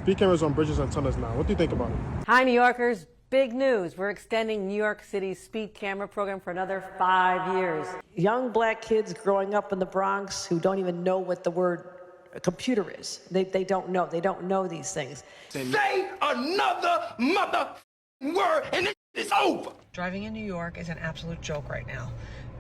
speed cameras on bridges and tunnels now. What do you think about it? Hi, New Yorkers. Big news. We're extending New York City's speed camera program for another 5 years. Young black kids growing up in the Bronx who don't even know what the word computer is. They don't know. They don't know these things. Say another mother word and it's over. Driving in New York is an absolute joke right now.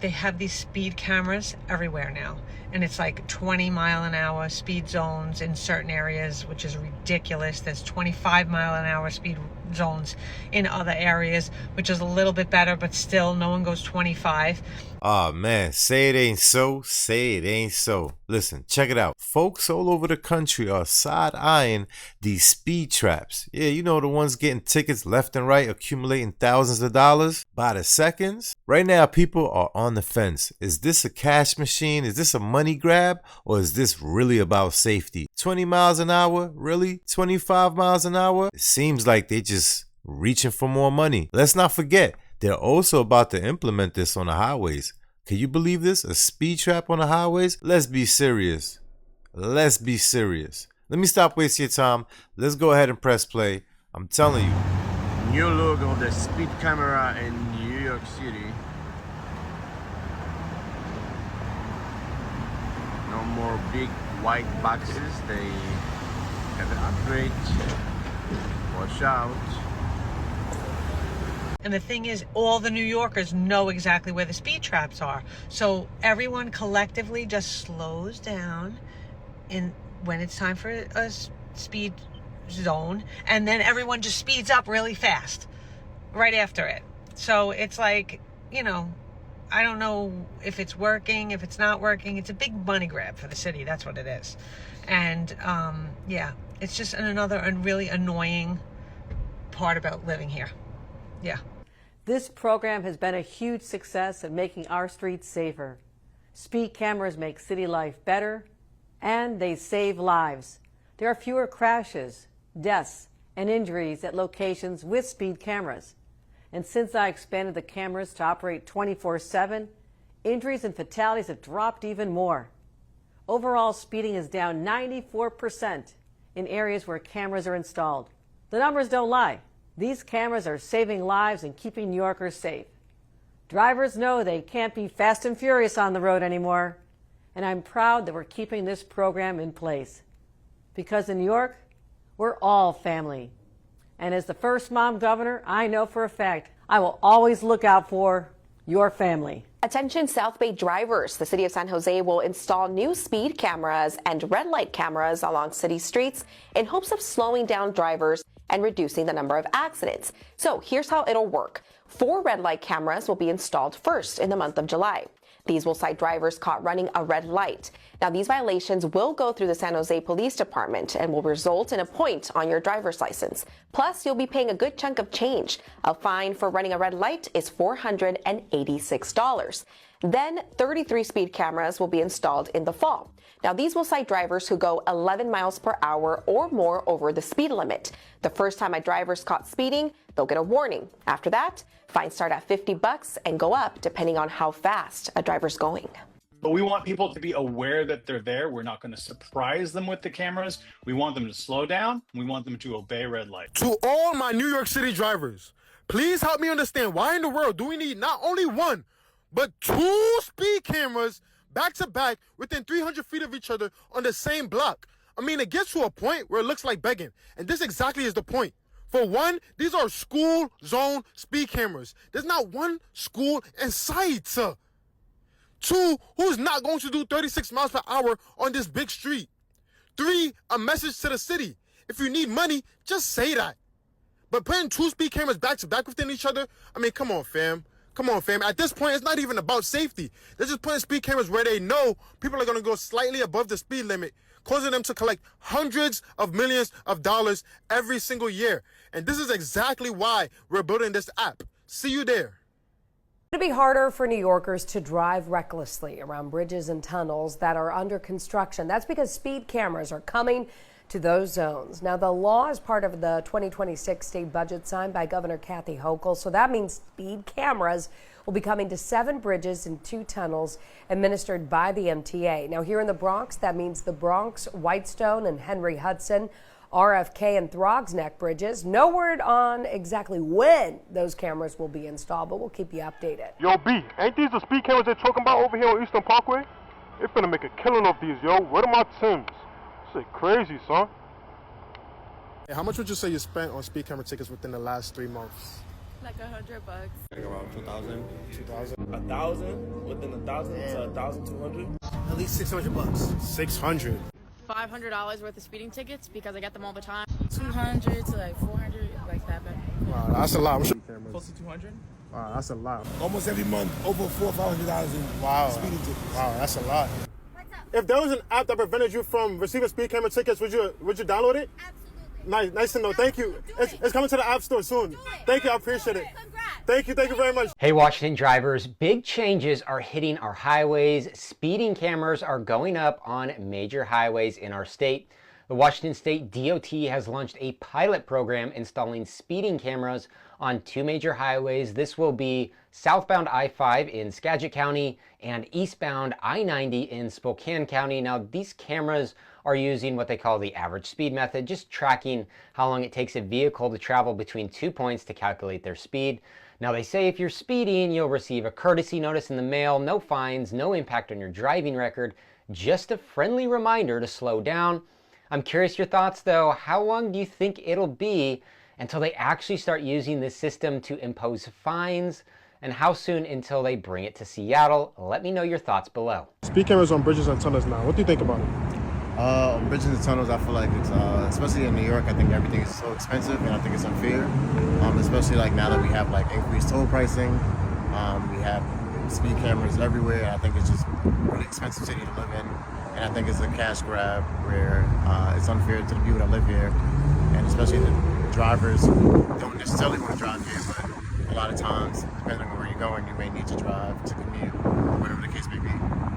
They have these speed cameras everywhere now, and it's like 20-mile-an-hour speed zones in certain areas, which is ridiculous. There's 25-mile-an-hour speed zones in other areas, which is a little bit better, but still no one goes 25. Oh man, say it ain't so, say it ain't so. Listen, check it out. Folks all over the country are side-eyeing these speed traps. Yeah, you know, the ones getting tickets left and right, accumulating thousands of dollars by the seconds. Right now, people are on the fence. Is this a cash machine? Is this a money grab? Or is this really about safety? 20 miles an hour? Really? 25 miles an hour? It seems like they just reaching for more money. Let's not forget, they're also about to implement this on the highways. Can you believe this? A speed trap on the highways? Let's be serious. Let's be serious. Let me stop wasting your time. Let's go ahead and press play. I'm telling you. New look of the speed camera in New York City. No more big white boxes. They have an upgrade. Watch out. And the thing is, all the New Yorkers know exactly where the speed traps are. So everyone collectively just slows down when it's time for a speed zone. And then everyone just speeds up really fast right after it. So it's like, you know, I don't know if it's working, if it's not working. It's a big money grab for the city. That's what it is. And yeah, it's just another really annoying part about living here. Yeah. This program has been a huge success in making our streets safer. Speed cameras make city life better, and they save lives. There are fewer crashes, deaths, and injuries at locations with speed cameras. And since I expanded the cameras to operate 24/7, injuries and fatalities have dropped even more. Overall, speeding is down 94% in areas where cameras are installed. The numbers don't lie. These cameras are saving lives and keeping New Yorkers safe. Drivers know they can't be fast and furious on the road anymore, and I'm proud that we're keeping this program in place. Because in New York, we're all family. And as the first mom governor, I know for a fact I will always look out for your family. Attention South Bay drivers. The city of San Jose will install new speed cameras and red light cameras along city streets in hopes of slowing down drivers and reducing the number of accidents. So here's how it'll work. 4 red light cameras will be installed first in the month of July. These will cite drivers caught running a red light. Now, these violations will go through the San Jose Police Department and will result in a point on your driver's license. Plus, you'll be paying a good chunk of change. A fine for running a red light is $486. Then 33 speed cameras will be installed in the fall. Now, these will cite drivers who go 11 miles per hour or more over the speed limit. The first time a driver's caught speeding, they'll get a warning. After that, fines start at $50 and go up depending on how fast a driver's going. But we want people to be aware that they're there. We're not going to surprise them with the cameras. We want them to slow down. We want them to obey red light. To all my New York City drivers, please help me understand why in the world do we need not only 1, but 2 speed cameras back to back within 300 feet of each other on the same block. I mean, it gets to a point where it looks like begging. And this exactly is the point. For one, these are school zone speed cameras. There's not one school in sight. 2, who's not going to do 36 miles per hour on this big street? 3, a message to the city. If you need money, just say that. But putting 2 speed cameras back to back within each other, I mean, come on, fam. Come on, fam. At this point, it's not even about safety. They're just putting speed cameras where they know people are going to go slightly above the speed limit, causing them to collect hundreds of millions of dollars every single year. And this is exactly why we're building this app. See you there. It'll be harder for New Yorkers to drive recklessly around bridges and tunnels that are under construction. That's because speed cameras are coming to those zones. Now, the law is part of the 2026 state budget signed by Governor Kathy Hochul. So that means speed cameras will be coming to 7 bridges and 2 tunnels administered by the MTA. Now, here in the Bronx, that means the Bronx, Whitestone, and Henry Hudson RFK and Throgs Neck bridges. No word on exactly when those cameras will be installed, but we'll keep you updated. Yo, B, ain't these the speed cameras they're talking about over here on Eastern Parkway? They finna make a killing of these, yo. Where are my Timbs? Shit crazy, son. Hey, how much would you say you spent on speed camera tickets within the last 3 months? Like $100. Like around 2,000. 2,000? 1,000? Within 1,000 to 1,200? At least $600. 600. $500 worth of speeding tickets because I get them all the time. 200 to like 400, like that. Wow, that's a lot. Close to 200? Wow, that's a lot. Almost every month, over $400 or $500 in speeding tickets. Wow, that's a lot. If there was an app that prevented you from receiving speed camera tickets, would you download it? Absolutely. Nice to know. Thank you. It's coming to the App Store soon. Thank you. I appreciate it. Thank you very much. Hey, Washington drivers, big changes are hitting our highways. Speeding cameras are going up on major highways in our state. The Washington State DOT has launched a pilot program installing speeding cameras on 2 major highways. This will be southbound I-5 in Skagit County and eastbound I-90 in Spokane County. Now, these cameras are using what they call the average speed method, just tracking how long it takes a vehicle to travel between 2 points to calculate their speed. Now, they say if you're speeding, you'll receive a courtesy notice in the mail, no fines, no impact on your driving record, just a friendly reminder to slow down. I'm curious your thoughts though. How long do you think it'll be until they actually start using this system to impose fines? And how soon until they bring it to Seattle? Let me know your thoughts below. Speed cameras on bridges and tunnels now. What do you think about it? On bridges and tunnels, I feel like it's, especially in New York, I think everything is so expensive and I think it's unfair. Especially like now that we have like increased toll pricing, we have speed cameras everywhere. I think it's just a really expensive city to live in. And I think it's a cash grab where it's unfair to the people that live here. And especially the drivers who don't necessarily want to drive here, but a lot of times, depending on where you're going, you may need to drive to commute, or whatever the case may be.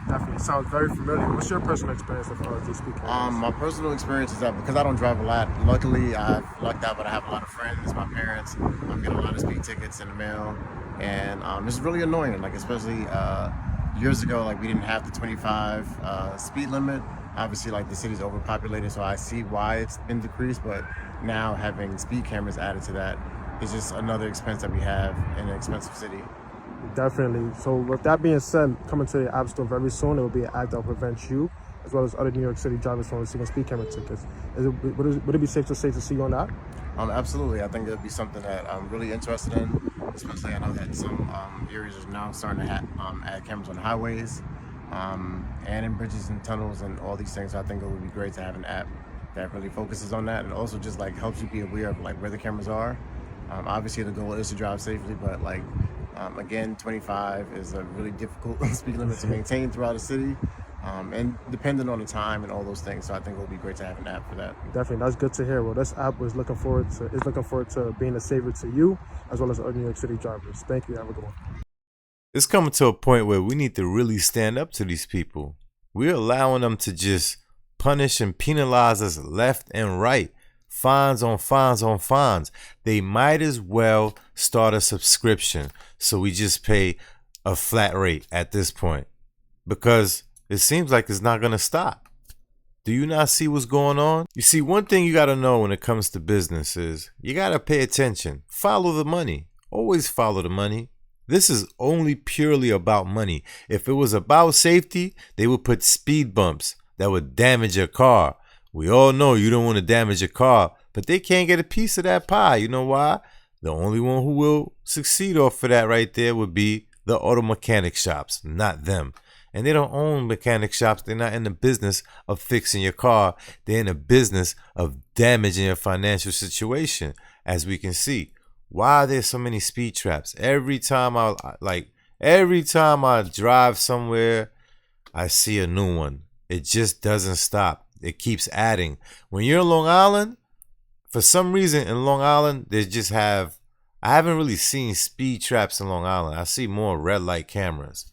Definitely sounds very familiar. What's your personal experience as far as these speed cameras? My personal experience is that because I don't drive a lot, luckily I've lucked out, but I have a lot of friends, my parents, I'm getting a lot of speed tickets in the mail, and it's really annoying, like especially years ago, like we didn't have the 25 speed limit. Obviously, like the city's overpopulated, so I see why it's been decreased, but now having speed cameras added to that is just another expense that we have in an expensive city. Definitely. So with that being said, coming to the App Store very soon, it will be an act that will prevent you, as well as other New York City drivers from receiving speed camera tickets. Would it be safe to see you on that? Absolutely. I think it would be something that I'm really interested in, especially I know that some areas are now starting to add cameras on highways and in bridges and tunnels and all these things. So I think it would be great to have an app that really focuses on that and also just like helps you be aware of like where the cameras are. Obviously the goal is to drive safely, but like again, 25 is a really difficult speed limit to maintain throughout the city, and depending on the time and all those things. So I think it would be great to have an app for that. Definitely, that's good to hear. Well, this app is looking forward to being a savior to you as well as other New York City drivers. Thank you. Have a good one. It's coming to a point where we need to really stand up to these people. We're allowing them to just punish and penalize us left and right. Fines on fines on fines. They might as well start a subscription so we just pay a flat rate at this point, because it seems like it's not going to stop. Do you not see what's going on? You see, one thing you got to know when it comes to business is you got to pay attention. Follow the money. Always follow the money. This is only purely about money. If it was about safety, they would put speed bumps that would damage your car. We all know you don't want to damage your car, but they can't get a piece of that pie. You know why? The only one who will succeed off of that right there would be the auto mechanic shops, not them. And they don't own mechanic shops. They're not in the business of fixing your car. They're in the business of damaging your financial situation, as we can see. Why are there so many speed traps? Every time I drive somewhere, I see a new one. It just doesn't stop. It keeps adding. When you're in Long Island, for some reason in Long Island, I haven't really seen speed traps in Long Island. I see more red light cameras.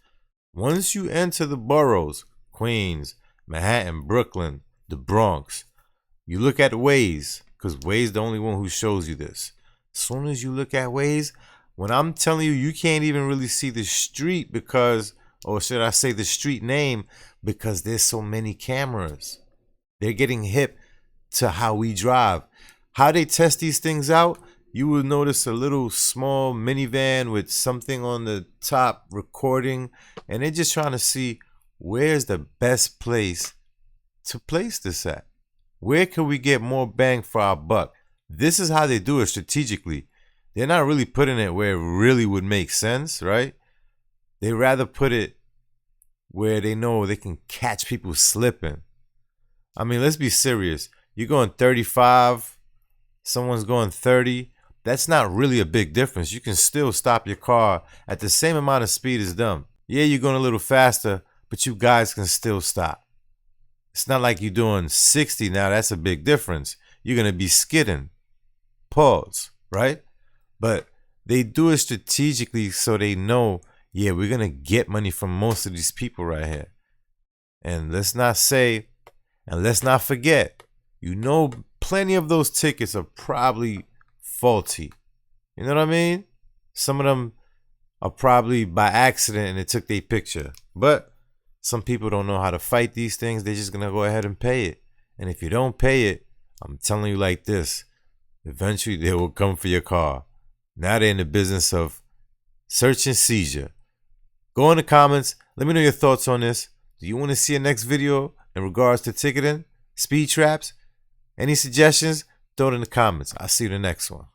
Once you enter the boroughs, Queens, Manhattan, Brooklyn, the Bronx, you look at Waze, because Waze is the only one who shows you this. As soon as you look at Waze, when I'm telling you, you can't even really see the street or should I say the street name, because there's so many cameras. They're getting hip to how we drive. How they test these things out, you will notice a little small minivan with something on the top recording, and they're just trying to see where's the best place to place this at. Where can we get more bang for our buck? This is how they do it strategically. They're not really putting it where it really would make sense, right? They rather put it where they know they can catch people slipping. I mean, let's be serious. You're going 35, someone's going 30. That's not really a big difference. You can still stop your car at the same amount of speed as them. Yeah, you're going a little faster, but you guys can still stop. It's not like you're doing 60 now. That's a big difference. You're going to be skidding. Pause, right? But they do it strategically so they know, yeah, we're going to get money from most of these people right here. And let's not say, and let's not forget, you know, plenty of those tickets are probably faulty. You know what I mean? Some of them are probably by accident and it took their picture. But some people don't know how to fight these things. They're just going to go ahead and pay it. And if you don't pay it, I'm telling you like this, eventually they will come for your car. Now they're in the business of search and seizure. Go in the comments. Let me know your thoughts on this. Do you want to see a next video in regards to ticketing, speed traps? Any suggestions? Throw it in the comments. I'll see you in the next one.